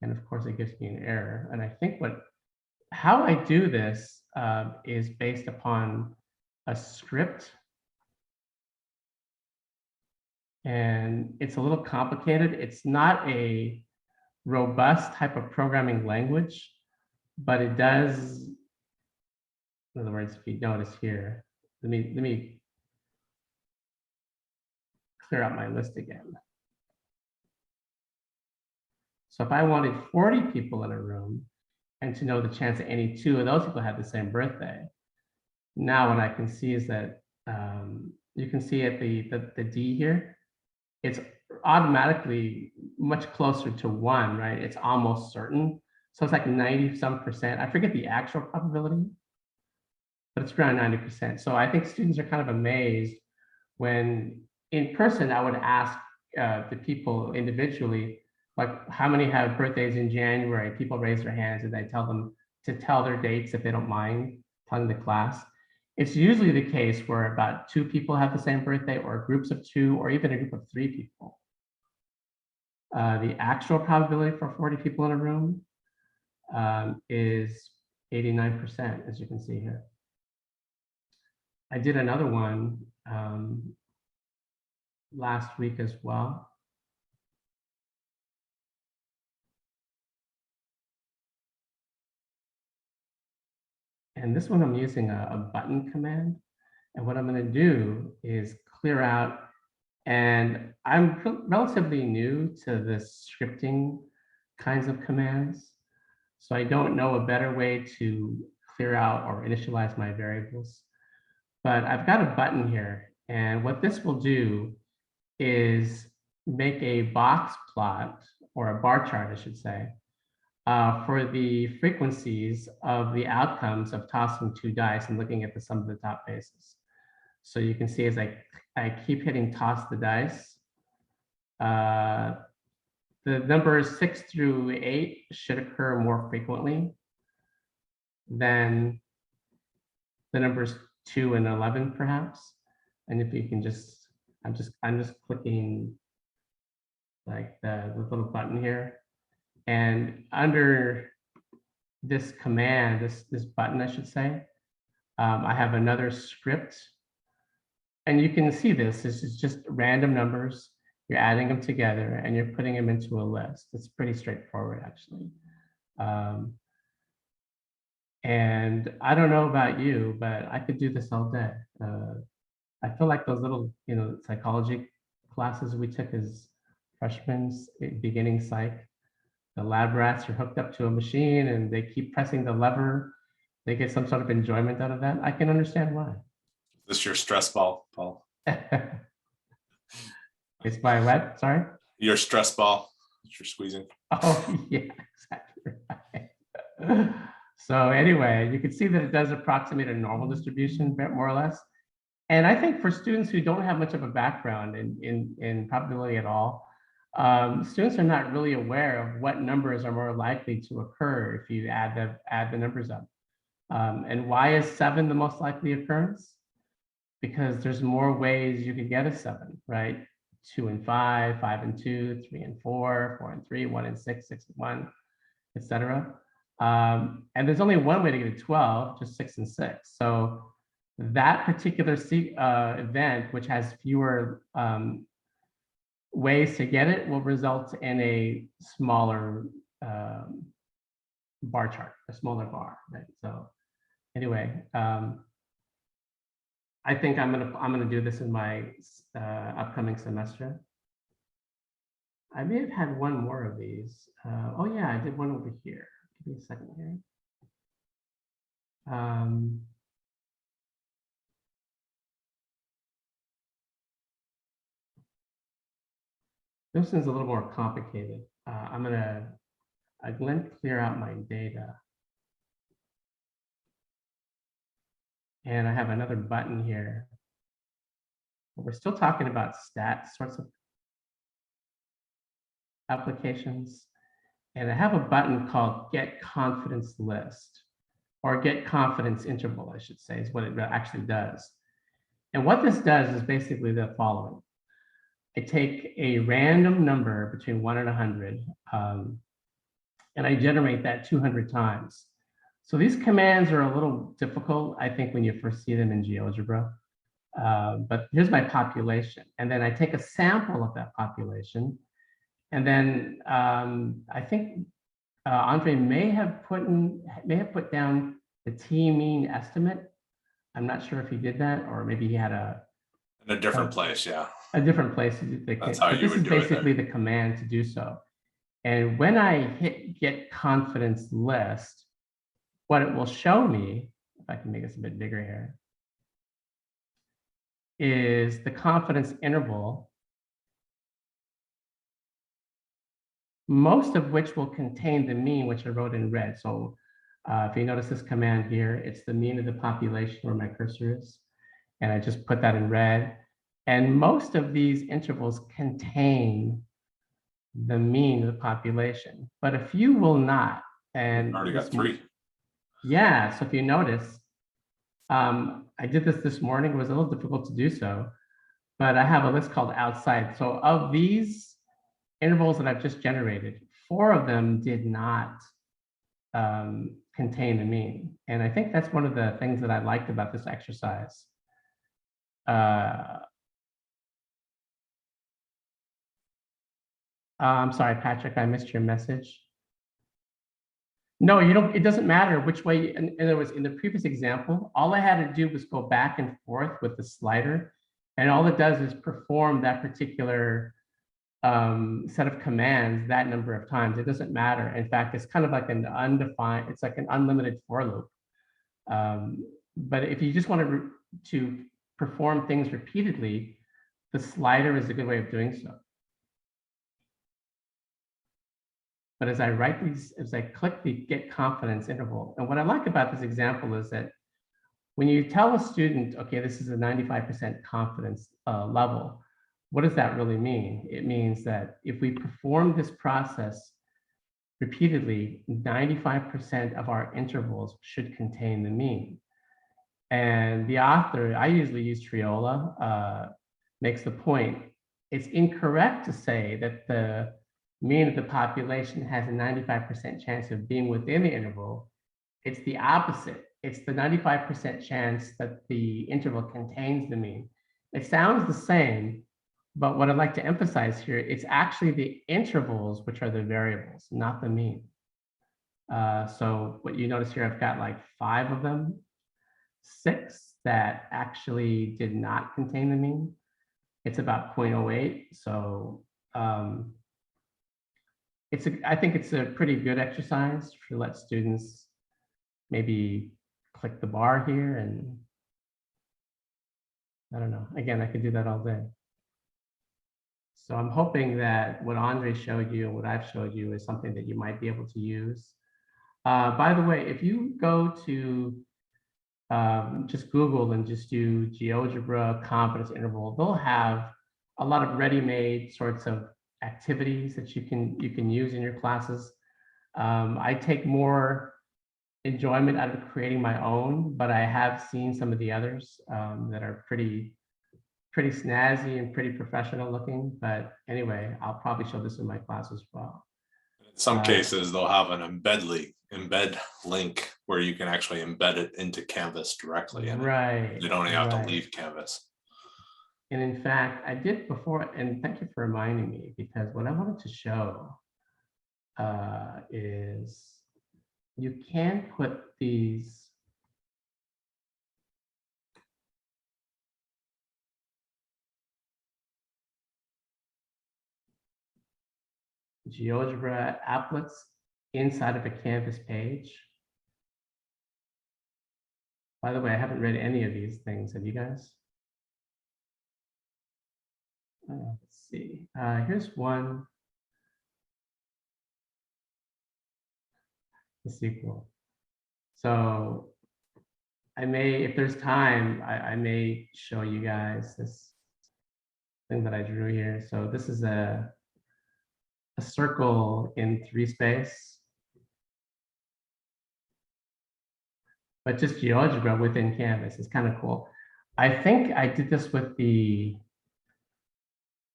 And of course, it gives me an error. And I think how I do this is based upon a script. And it's a little complicated. It's not a robust type of programming language, but it does, in other words, if you notice here, let me clear out my list again. So if I wanted 40 people in a room and to know the chance that any 2 of those people have the same birthday, now what I can see is that you can see at the D here, it's automatically much closer to 1, right? It's almost certain. So it's like 90-some%. I forget the actual probability, but it's around 90%. So I think students are kind of amazed when in person, I would ask the people individually, like how many have birthdays in January? People raise their hands and I tell them to tell their dates if they don't mind telling the class. It's usually the case where about 2 people have the same birthday, or groups of 2, or even a group of 3 people. The actual probability for 40 people in a room is 89%, as you can see here. I did another one last week as well. And this one I'm using a button command. And what I'm going to do is clear out, and I'm relatively new to this scripting kinds of commands. So I don't know a better way to clear out or initialize my variables. But I've got a button here. And what this will do is make a box plot, or a bar chart, I should say, for the frequencies of the outcomes of tossing 2 dice and looking at the sum of the top faces. So you can see as I keep hitting toss the dice, the numbers 6 through 8 should occur more frequently than the numbers 2 and 11, perhaps. And if you can just, I'm just clicking like the little button here. And under this command, this button, I should say, I have another script. And you can see this is just random numbers. You're adding them together and you're putting them into a list. It's pretty straightforward, actually. And I don't know about you, but I could do this all day. I feel like those little, psychology classes we took as freshmen, beginning psych, the lab rats are hooked up to a machine and they keep pressing the lever. They get some sort of enjoyment out of that. I can understand why. Is this your stress ball, Paul? It's my what? Sorry? Your stress ball that you're squeezing. Oh, yeah, exactly right. So anyway, you can see that it does approximate a normal distribution, more or less. And I think for students who don't have much of a background in probability at all, students are not really aware of what numbers are more likely to occur if you add the numbers up. And why is 7 the most likely occurrence? Because there's more ways you could get a 7, right? 2 and 5, 5 and 2, 3 and 4, 4 and 3, 1 and 6, 6 and 1, etc. And there's only one way to get a 12, just 6 and 6. So that particular event, which has fewer ways to get it, will result in a smaller bar chart, a smaller bar, right? So anyway, I think I'm gonna do this in my upcoming semester. I may have had one more of these. Oh yeah, I did one over here. Give me a second here. This one's a little more complicated. I'm gonna clear out my data. And I have another button here. We're still talking about sorts of applications. And I have a button called Get Confidence List, or Get Confidence Interval, I should say, is what it actually does. And what this does is basically the following. I take a random number between 1 and 100, and I generate that 200 times. So these commands are a little difficult, I think, when you first see them in GeoGebra. But here's my population. And then I take a sample of that population. And then I think Andre may have put down the t-mean estimate. I'm not sure if he did that, or maybe he had In a different place, yeah. A different place. That's how you would do it. This is basically the command to do so. And when I hit Get Confidence List, what it will show me, if I can make this a bit bigger here, is the confidence interval, most of which will contain the mean, which I wrote in red. So if you notice this command here, it's the mean of the population where my cursor is. And I just put that in red. And most of these intervals contain the mean of the population, but a few will not. And Already got 3. Yeah, so if you notice, I did this morning. It was a little difficult to do so, but I have a list called outside. So of these intervals that I've just generated, 4 of them did not contain the mean. And I think that's one of the things that I liked about this exercise. I'm sorry, Patrick, I missed your message. No, you don't, it doesn't matter which way. In other words, in the previous example, all I had to do was go back and forth with the slider. And all it does is perform that particular set of commands that number of times. It doesn't matter. In fact, it's kind of like an undefined, it's like an unlimited for loop. But if you just want to perform things repeatedly, the slider is a good way of doing so. But as I write these, as I click the get confidence interval, and what I like about this example is that when you tell a student, okay, this is a 95% confidence level, what does that really mean? It means that if we perform this process repeatedly, 95% of our intervals should contain the mean. And the author, I usually use Triola, makes the point, it's incorrect to say that the mean of the population has a 95% chance of being within the interval. It's the opposite. It's the 95% chance that the interval contains the mean. It sounds the same, but what I'd like to emphasize here, it's actually the intervals which are the variables, not the mean. So what you notice here, I've got like 5 of them, 6 that actually did not contain the mean. It's about 0.08. So I think it's a pretty good exercise to let students maybe click the bar here, and I don't know. Again, I could do that all day. So I'm hoping that what Andre showed you and what I've showed you is something that you might be able to use. By the way, if you go to just Google and just do GeoGebra confidence interval, they'll have a lot of ready-made sorts of activities that you can use in your classes. I take more enjoyment out of creating my own, but I have seen some of the others that are pretty snazzy and pretty professional looking. But anyway, I'll probably show this in my class as well. In some cases, they'll have an embed link where you can actually embed it into Canvas directly. And right. you don't even have to leave Canvas. And in fact, I did before, and thank you for reminding me, because what I wanted to show is you can put these GeoGebra applets inside of a Canvas page. By the way, I haven't read any of these things. Have you guys? Let's see. Here's one. The sequel. So I may, if there's time, I may show you guys this thing that I drew here. So this is a circle in 3 space, but just GeoGebra within Canvas. It's kind of cool. I think I did this with the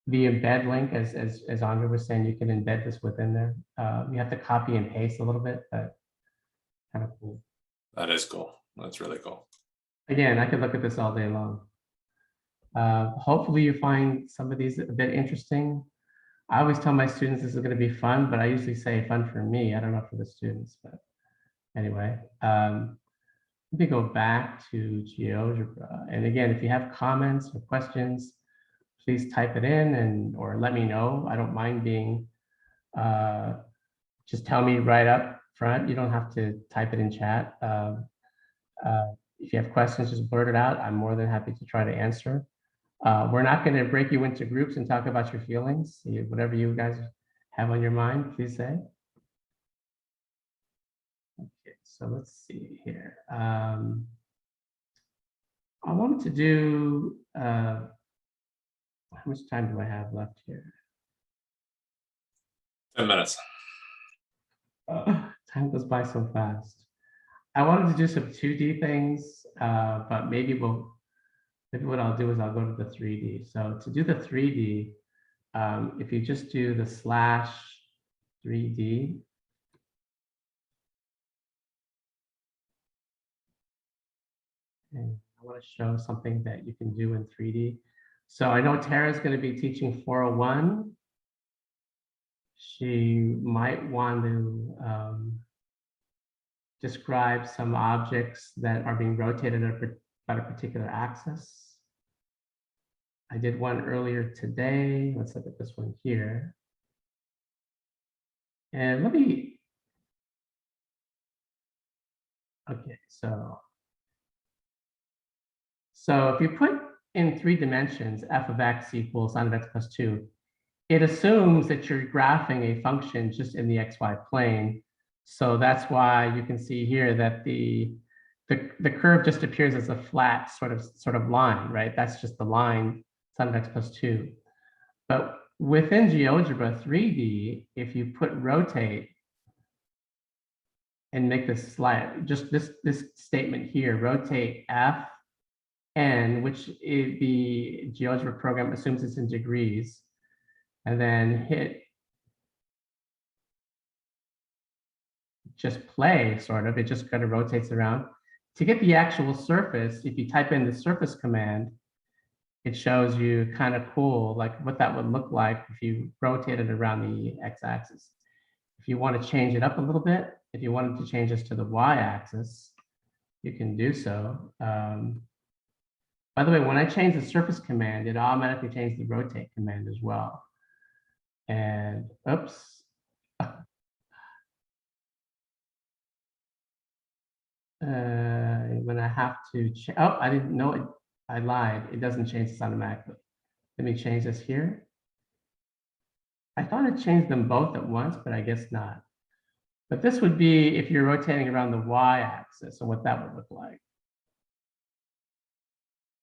embed link, as Andre was saying. You can embed this within there. You have to copy and paste a little bit, but kind of cool. That is cool. That's really cool. Again, I could look at this all day long. Hopefully you find some of these a bit interesting. I always tell my students this is going to be fun, but I usually say fun for me. I don't know for the students, but anyway, let me go back to GeoGebra. And again, if you have comments or questions, please type it in or let me know. I don't mind being, just tell me right up front. You don't have to type it in chat. If you have questions, just blurt it out. I'm more than happy to try to answer. We're not going to break you into groups and talk about your feelings. Whatever you guys have on your mind, please say. Okay, so let's see here. I wanted to do, how much time do I have left here? 10 minutes. Time goes by so fast. I wanted to do some 2D things, but maybe what I'll do is I'll go to the 3D. So to do the 3D, if you just do the /3D, And I want to show something that you can do in 3D. So I know Tara's going to be teaching 401. She might want to describe some objects that are being rotated about a particular axis. I did one earlier today. Let's look at this one here. And let me, okay, so if you put in 3 dimensions, f of x equals sin of x plus 2, it assumes that you're graphing a function just in the xy plane. So that's why you can see here that the curve just appears as a flat sort of line, right? That's just the line sin of x plus 2. But within GeoGebra 3D, if you put rotate and make this slide, just this statement here, rotate f n, which the GeoGebra program assumes it's in degrees, and then hit just play, sort of, it just kind of rotates around. To get the actual surface, if you type in the surface command, it shows you kind of cool, like what that would look like if you rotated around the x-axis. If you want to change it up a little bit, if you wanted to change this to the y-axis, you can do so. By the way, when I change the surface command, it automatically changed the rotate command as well. And oops. When I have to, oh, I didn't know it. I lied. It doesn't change this automatically. Let me change this here. I thought it changed them both at once, but I guess not. But this would be if you're rotating around the y-axis and what that would look like.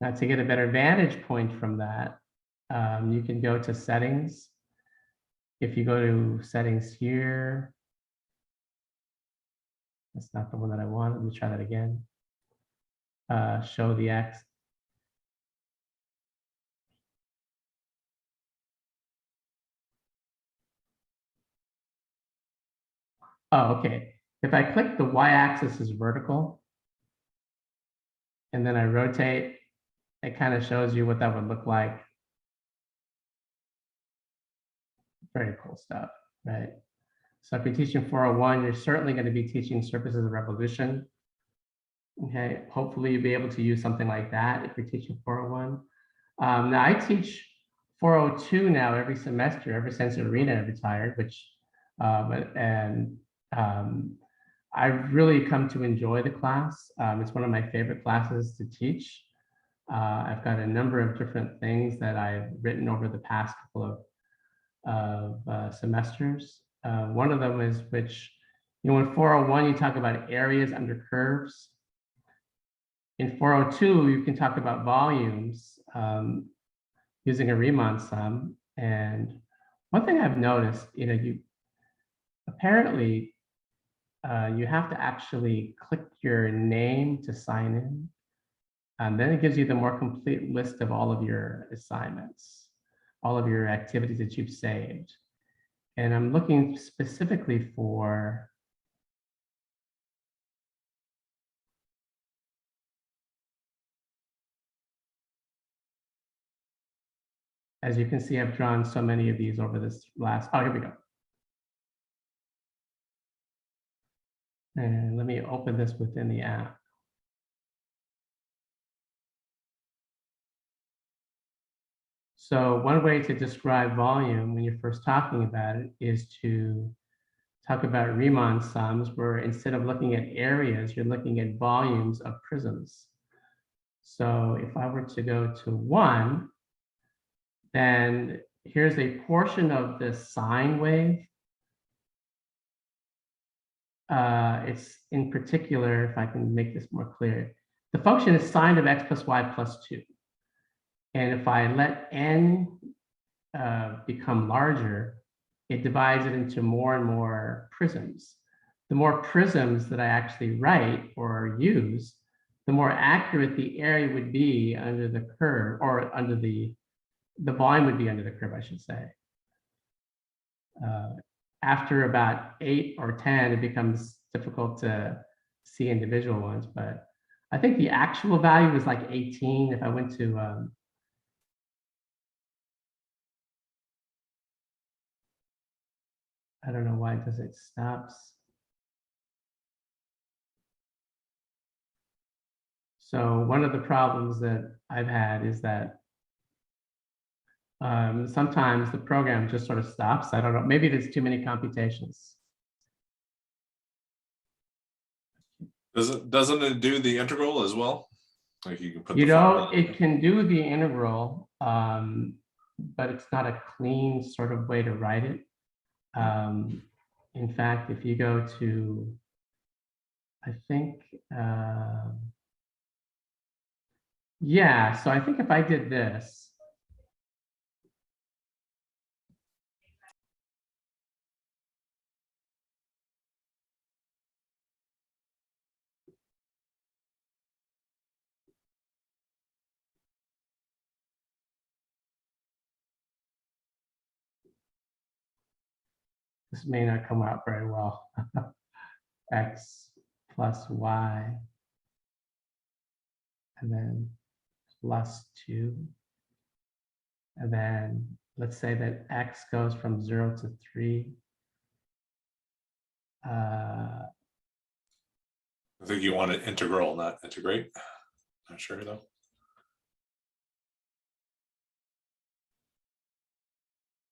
Now, to get a better vantage point from that, you can go to settings. If you go to settings here, that's not the one that I want. Let me try that again. Show the X. Oh, okay. If I click the y-axis is vertical, and then I rotate, it kind of shows you what that would look like. Very cool stuff, right? So if you're teaching 401, you're certainly going to be teaching surfaces of revolution. Okay, hopefully you'll be able to use something like that if you're teaching 401. Now I teach 402 now every semester, ever since Arena retired, which, I've really come to enjoy the class. It's one of my favorite classes to teach. I've got a number of different things that I've written over the past couple of semesters. One of them is which, in 401, you talk about areas under curves. In 402, you can talk about volumes using a Riemann sum. And one thing I've noticed, you apparently you have to actually click your name to sign in. And then it gives you the more complete list of all of your assignments, all of your activities that you've saved. And I'm looking specifically for as you can see, I've drawn so many of these over this last, oh, here we go. And let me open this within the app. So one way to describe volume when you're first talking about it is to talk about Riemann sums, where instead of looking at areas, you're looking at volumes of prisms. So if I were to go to 1, then here's a portion of the sine wave. It's in particular, if I can make this more clear, the function is sine of x plus y plus 2. And if I let n become larger, it divides it into more and more prisms. The more prisms that I actually write or use, the more accurate the area would be under the curve, or under the volume would be under the curve, I should say. After about 8 or 10, it becomes difficult to see individual ones, but I think the actual value is like 18. If I went to, I don't know why does it stops. So one of the problems that I've had is that sometimes the program just sort of stops. I don't know, maybe there's too many computations. Doesn't it do the integral as well? Like you can put You the know, formula. it can do the integral, but it's not a clean sort of way to write it. In fact, if you go to, I think, yeah, so I think if I did this, this may not come out very well. X plus Y, and then plus 2. And then let's say that X goes from 0 to 3. I think you want an integral, not integrate. Not sure though.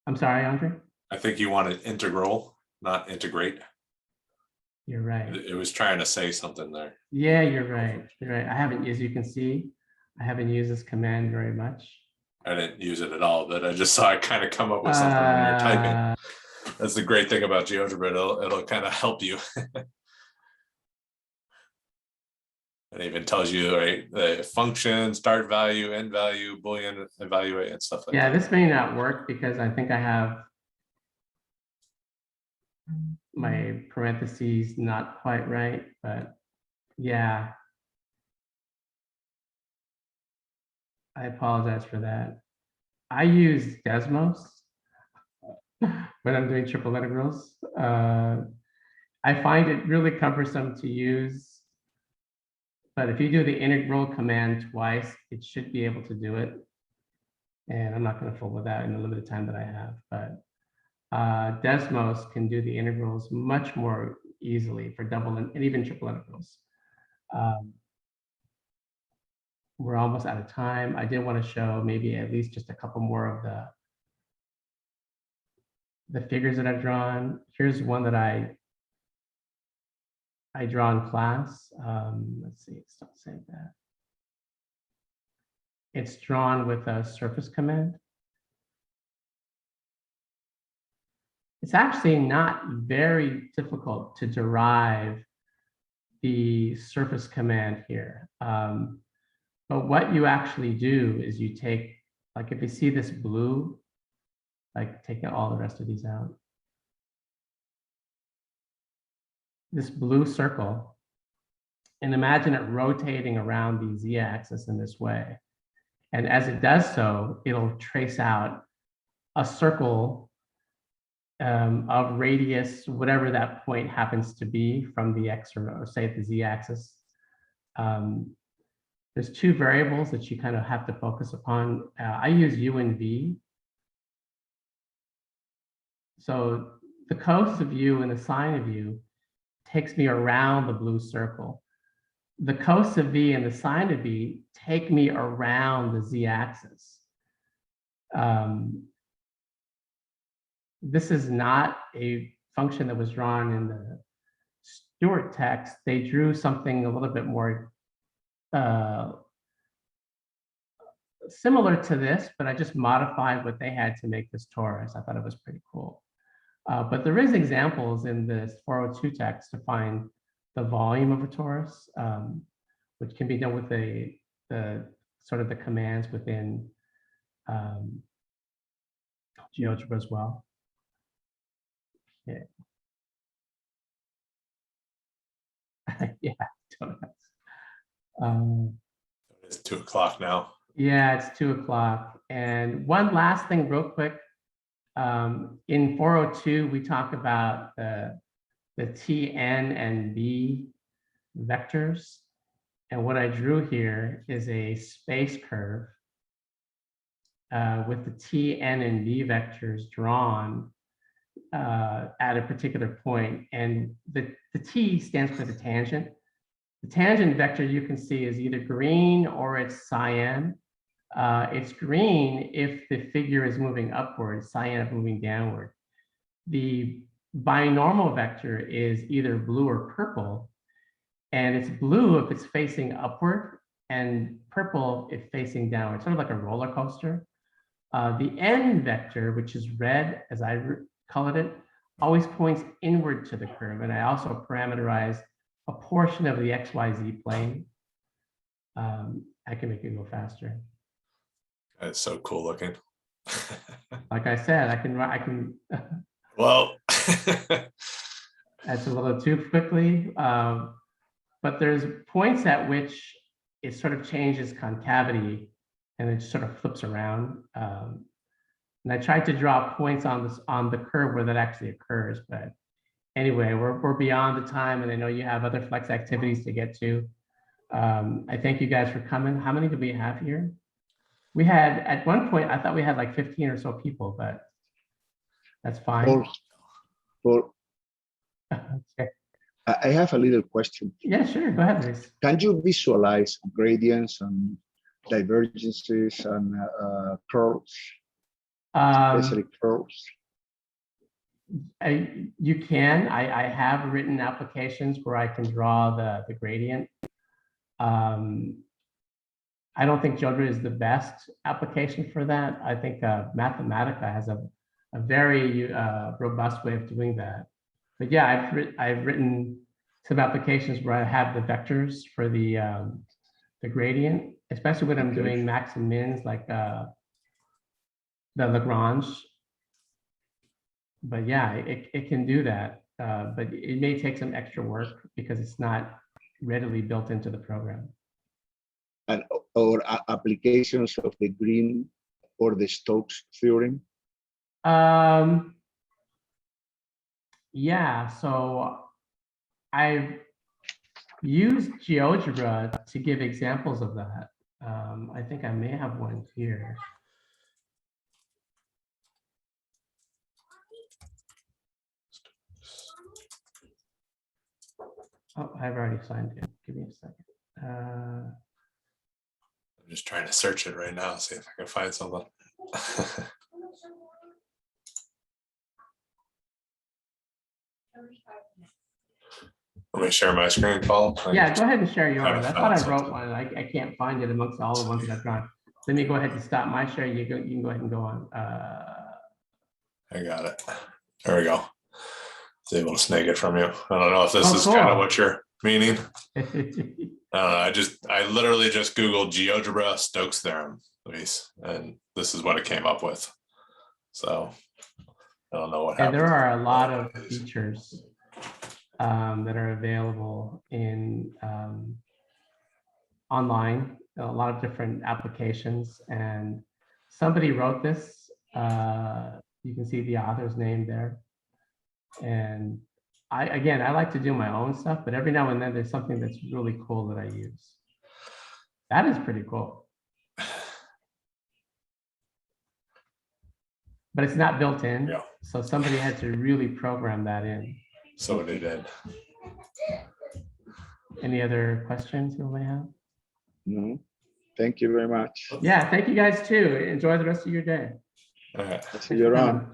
I'm sorry, Andre? I think you want an integral, not integrate. You're right. It was trying to say something there. Yeah, you're right. You're right. I haven't, as you can see, I haven't used this command very much. I didn't use it at all, but I just saw it kind of come up with something when you're typing. That's the great thing about GeoGebra. It'll kind of help you. It even tells you, right, the function, start value, end value, Boolean, evaluate, and stuff like Yeah, that. this may not work because I think I have my parentheses not quite right, but yeah. I apologize for that. I use Desmos when I'm doing triple integrals. I find it really cumbersome to use, but if you do the integral command twice, it should be able to do it. And I'm not going to fool with that in the limited time that I have, but Desmos can do the integrals much more easily for double and even triple integrals. We're almost out of time. I did want to show maybe at least just a couple more of the figures that I've drawn. Here's one that I draw in class. Let's see, it's not saying that. It's drawn with a surface command. It's actually not very difficult to derive the surface command here. But what you actually do is you take, like if you see this blue, like taking all the rest of these out. This blue circle, and imagine it rotating around the z-axis in this way. And as it does so, it'll trace out a circle of radius, whatever that point happens to be from the x or say the z-axis. There's two variables that you kind of have to focus upon. I use u and v. So the cos of u and the sine of u takes me around the blue circle. The cos of v and the sine of v take me around the z-axis. This is not a function that was drawn in the Stewart text. They drew something a little bit more similar to this, but I just modified what they had to make this torus. I thought it was pretty cool. But there is examples in this 402 text to find the volume of a torus, which can be done with the sort of the commands within GeoGebra as well. Yeah. Yeah, It's 2 o'clock now. yeah, it's 2 o'clock. And one last thing real quick. In 402, we talk about the Tn and B vectors. And what I drew here is a space curve with the t, n, and v vectors drawn at a particular point. And the t stands for the tangent. The tangent vector you can see is either green or it's cyan. It's green if the figure is moving upward, cyan if moving downward. The binormal vector is either blue or purple, and it's blue if it's facing upward and purple if facing downward, sort of like a roller coaster. The n vector, which is red, as I colored it, always points inward to the curve, and I also parameterize a portion of the XYZ plane. I can make it go faster. That's so cool looking. Like I said, I can. Well, That's a little too quickly, but there's points at which it sort of changes concavity and it sort of flips around. And I tried to draw points on the curve where that actually occurs, but anyway, we're beyond the time, and I know you have other flex activities to get to. I thank you guys for coming. How many do we have here? We had, at one point, I thought we had like 15 or so people, but that's fine. Okay. I have a little question. Yeah, sure. Go ahead, Luis. Can you visualize gradients and divergences and curves, especially curves? You can. I have written applications where I can draw the gradient. I don't think GeoGebra is the best application for that. I think Mathematica has a very robust way of doing that. But yeah, I've written some applications where I have the vectors for the gradient, especially when I'm doing max and mins, like the Lagrange. But yeah, it can do that, but it may take some extra work because it's not readily built into the program. And or applications of the Green or the Stokes theorem? Yeah, so I've used GeoGebra to give examples of that. I think I may have one here. Oh, I've already signed in. Give me a second. I'm just trying to search it right now, see if I can find something. Let me share my screen, Paul. Yeah, go ahead and share yours. I thought I found wrote one. I can't find it amongst all the ones that I've drawn. Let me go ahead and stop my share. You can go ahead and go on. I got it. There we go. I was able to snake it from you. I don't know if this is cool. kind of what you're meaning. I literally just Googled GeoGebra Stokes theorem, Luis, and this is what it came up with. So I don't know what happened. And there are a lot of features that are available in online, a lot of different applications. And somebody wrote this. You can see the author's name there. And I like to do my own stuff, but every now and then there's something that's really cool that I use. That is pretty cool. But it's not built in. Yeah. So somebody had to really program that in. So they did. Any other questions you may have? No. Thank you very much. Yeah, thank you guys too. Enjoy the rest of your day. All right. See you around.